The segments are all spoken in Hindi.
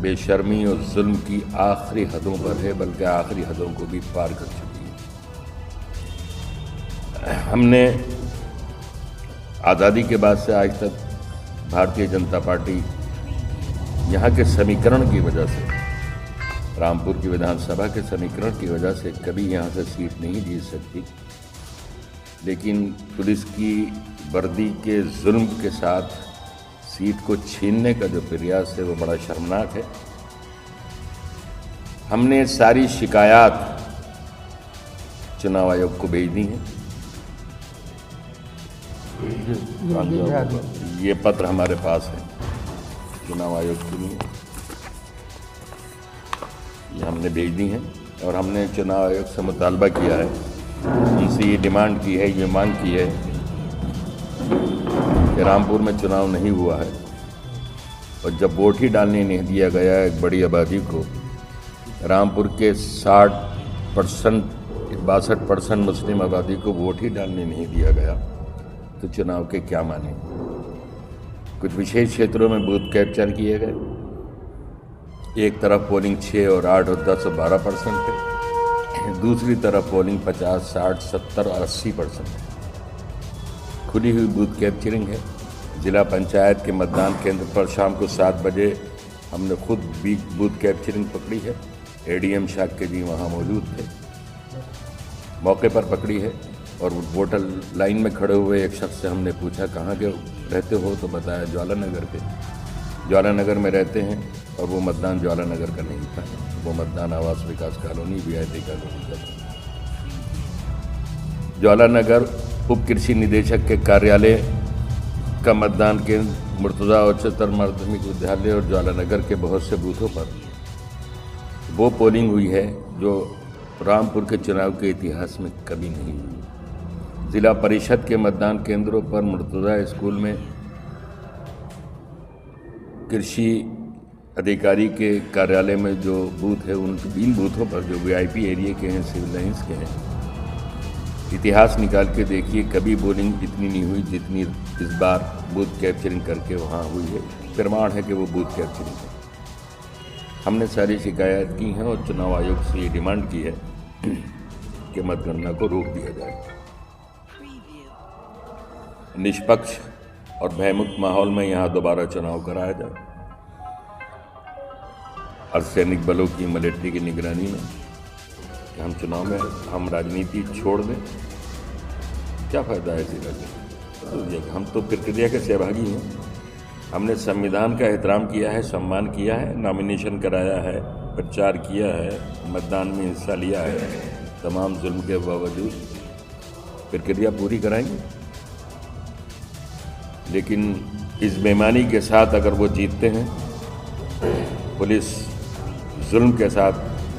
बेशर्मी और जुल्म की आखिरी हदों पर है, बल्कि आखिरी हदों को भी पार कर चुकी है। हमने आज़ादी के बाद से आज तक भारतीय जनता पार्टी यहाँ के समीकरण की वजह से, रामपुर की विधानसभा के समीकरण की वजह से कभी यहाँ से सीट नहीं जीत सकती, लेकिन पुलिस की वर्दी के जुल्म के साथ सीट को छीनने का जो प्रयास है वो बड़ा शर्मनाक है। हमने सारी शिकायत चुनाव आयोग को भेज दी हैं। ये पत्र हमारे पास है चुनाव आयोग के लिए, ये हमने भेज दी हैं और हमने चुनाव आयोग से मुतालबा किया है, उनसे ये डिमांड की है, ये मांग की है कि रामपुर में चुनाव नहीं हुआ है और जब वोट ही डालने नहीं दिया गया एक बड़ी आबादी को, रामपुर के 62% मुस्लिम आबादी को वोट ही डालने नहीं दिया गया, तो चुनाव के क्या माने। कुछ विशेष क्षेत्रों में बूथ कैप्चर किए गए, एक तरफ पोलिंग 6 और 8 और 10 और 12% है, दूसरी तरफ पोलिंग 50, 60, 70 और 80% है। खुली हुई बूथ कैप्चरिंग है। जिला पंचायत के मतदान केंद्र पर शाम को 7 बजे हमने खुद भी बूथ कैप्चरिंग पकड़ी है। एडीएम शाक्य जी वहाँ मौजूद थे, मौके पर पकड़ी है और वोटर लाइन में खड़े हुए एक शख्स से हमने पूछा कहाँ के रहते हो, तो बताया ज्वाला नगर के, ज्वाला नगर में रहते हैं और वो मतदान ज्वाला नगर का नहीं था, वो मतदान आवास विकास कॉलोनी वीआईपी कॉलोनी का था। ज्वाला नगर उप कृषि निदेशक के कार्यालय का मतदान केंद्र, मुर्तजा उच्चतर माध्यमिक विद्यालय और ज्वाला नगर के बहुत से बूथों पर वो पोलिंग हुई है जो रामपुर के चुनाव के इतिहास में कभी नहीं हुई। जिला परिषद के मतदान केंद्रों पर मुर्तजा स्कूल में कृषि अधिकारी के कार्यालय में जो बूथ है, उन 3 बूथों पर जो वीआईपी एरिया के हैं, सिविल लाइन्स के हैं, इतिहास निकाल के देखिए कभी पोलिंग इतनी नहीं हुई जितनी इस बार बूथ कैप्चरिंग करके वहाँ हुई है। प्रमाण है कि वो बूथ कैप्चरिंग है। हमने सारी शिकायत की हैं और चुनाव आयोग से ये डिमांड की है कि मतगणना को रोक दिया जाए, निष्पक्ष और भयमुक्त माहौल में यहाँ दोबारा चुनाव कराया जाए। अर्धसैनिक बलों की मिलिट्री की निगरानी में हम चुनाव में हम राजनीति छोड़ दें, क्या फ़ायदा है ऐसी राजनीति। हम तो प्रक्रिया के सहभागी हैं, हमने संविधान का एहतराम किया है, सम्मान किया है, नॉमिनेशन कराया है, प्रचार किया है, मतदान में हिस्सा लिया है, तमाम जुल्म के बावजूद प्रक्रिया पूरी कराएंगे। लेकिन इस बेईमानी के साथ अगर वो जीतते हैं, पुलिस जुल्म के साथ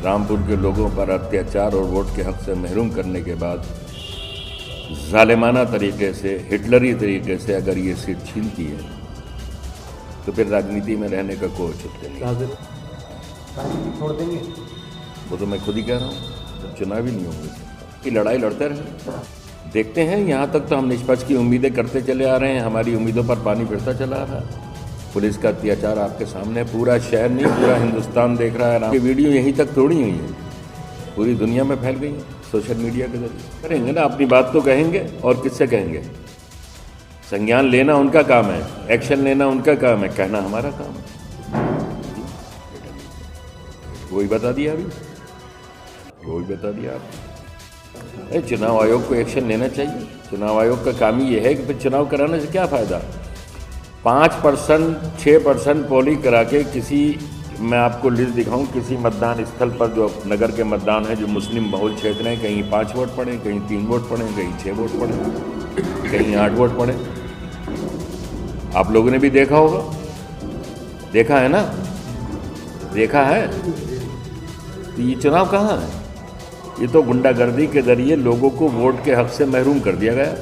रामपुर के लोगों पर अत्याचार और वोट के हक से महरूम करने के बाद जालिमाना तरीके से, हिटलरी तरीके से अगर ये सीट छीनती है, तो फिर राजनीति में रहने का कोई औचित्य नहीं। राजनीति छोड़ देंगे? वो तो मैं खुद ही कह रहा हूँ, जब चुनाव ही नहीं होंगे कि लड़ाई लड़ते रहे। देखते हैं, यहाँ तक तो हम निष्पक्ष की उम्मीदें करते चले आ रहे हैं, हमारी उम्मीदों पर पानी फिरता चला आ रहा है। पुलिस का अत्याचार आपके सामने, पूरा शहर नहीं पूरा हिंदुस्तान देख रहा है। ये वीडियो यहीं तक थोड़ी हुई है, पूरी दुनिया में फैल गई है सोशल मीडिया के जरिए। करेंगे ना, अपनी बात तो कहेंगे और किससे कहेंगे। संज्ञान लेना उनका काम है, एक्शन लेना उनका काम है, कहना हमारा काम है। वही बता दिया अभी, वही बता दिया आपने। चुनाव आयोग को एक्शन लेना चाहिए। चुनाव आयोग का काम ही ये है कि फिर चुनाव कराने से क्या फ़ायदा। 5%, 6% पोलिंग करा के किसी, मैं आपको लिस्ट दिखाऊं, किसी मतदान स्थल पर जो नगर के मतदान है, जो मुस्लिम बहुल क्षेत्र हैं, कहीं 5 वोट पड़े, कहीं 3 वोट पड़े, कहीं 6 वोट पड़े, कहीं 8 वोट पड़े। आप लोगों ने भी देखा होगा, देखा है ना, देखा है। तो ये चुनाव कहाँ है? ये तो गुंडागर्दी के जरिए लोगों को वोट के हक से महरूम कर दिया गया।